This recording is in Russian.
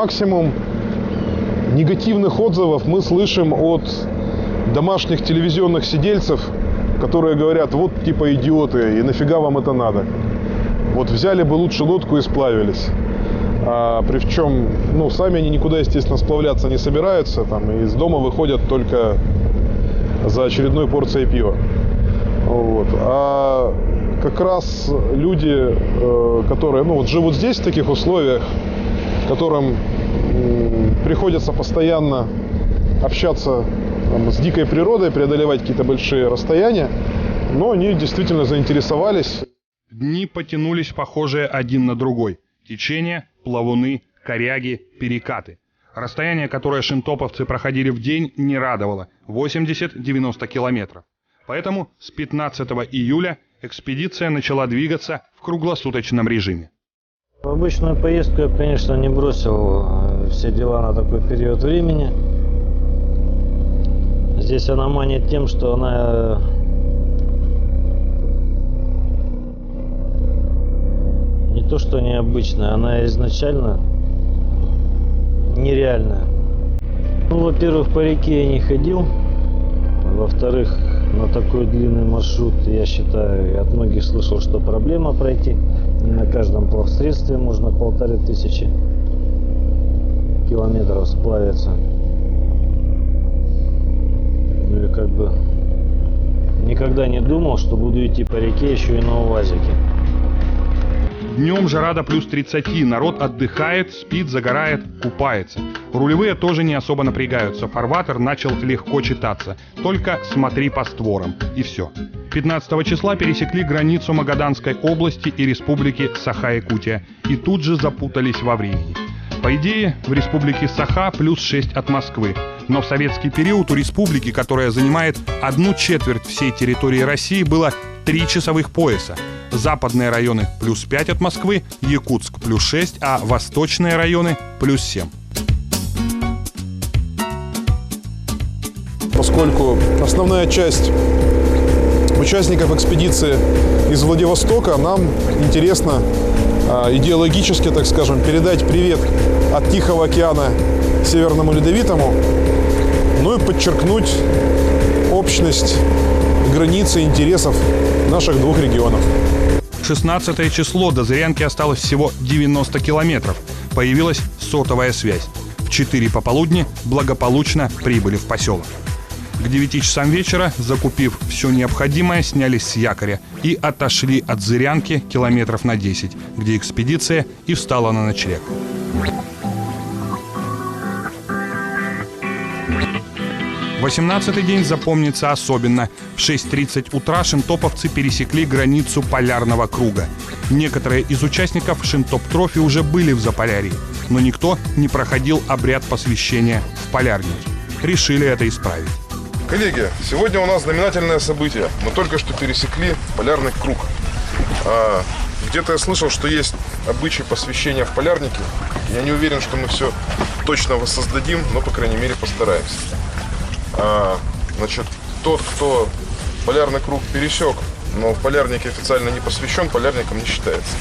максимум негативных отзывов мы слышим от домашних телевизионных сидельцев, которые говорят: вот типа идиоты, и нафига вам это надо? Вот взяли бы лучше лодку и сплавились. Причем, сами они никуда, естественно, сплавляться не собираются, там, и из дома выходят только за очередной порцией пива. Вот. А как раз люди, которые живут здесь, в таких условиях, которым приходится постоянно общаться с дикой природой, преодолевать какие-то большие расстояния, но они действительно заинтересовались. Дни потянулись похожие один на другой. Течения, плавуны, коряги, перекаты. Расстояние, которое шинтоповцы проходили в день, не радовало – 80-90 километров. Поэтому с 15 июля экспедиция начала двигаться в круглосуточном режиме. В обычную поездку я, конечно, не бросил все дела на такой период времени. Здесь она манит тем, что она не то что необычная, она изначально нереальная. Во-первых, по реке я не ходил. Во-вторых, на такой длинный маршрут, я считаю, я от многих слышал, что проблема пройти. Не на каждом плавсредстве можно 1500 километров сплавиться. Ну и никогда не думал, что буду идти по реке еще и на УАЗике. Днем жара до плюс 30, народ отдыхает, спит, загорает, купается. Рулевые тоже не особо напрягаются, фарватер начал легко читаться, только смотри по створам, и все. 15 числа пересекли границу Магаданской области и республики Саха-Якутия, и тут же запутались во времени. По идее, в республике Саха плюс 6 от Москвы, но в советский период у республики, которая занимает 1/4 всей территории России, было 3 часовых пояса. Западные районы плюс 5 от Москвы, Якутск плюс 6, а восточные районы плюс 7. Поскольку основная часть участников экспедиции из Владивостока, нам интересно идеологически, так скажем, передать привет от Тихого океана Северному Ледовитому, ну и подчеркнуть общность, границы интересов наших двух регионов. 16 число, до Зырянки осталось всего 90 километров. Появилась сотовая связь. В 4 пополудни благополучно прибыли в поселок. К 9 часам вечера, закупив все необходимое, снялись с якоря и отошли от Зырянки километров на 10, где экспедиция и встала на ночлег. 18-й день запомнится особенно. В 6:30 утра шинтоповцы пересекли границу полярного круга. Некоторые из участников Шинтоп-Трофи уже были в Заполярье, но никто не проходил обряд посвящения в полярники. Решили это исправить. Коллеги, сегодня у нас знаменательное событие. Мы только что пересекли полярный круг. Где-то я слышал, что есть обычай посвящения в полярники. Я не уверен, что мы все точно воссоздадим, но, по крайней мере, постараемся. Значит, тот, кто полярный круг пересек, но в полярнике официально не посвящен, полярником не считается.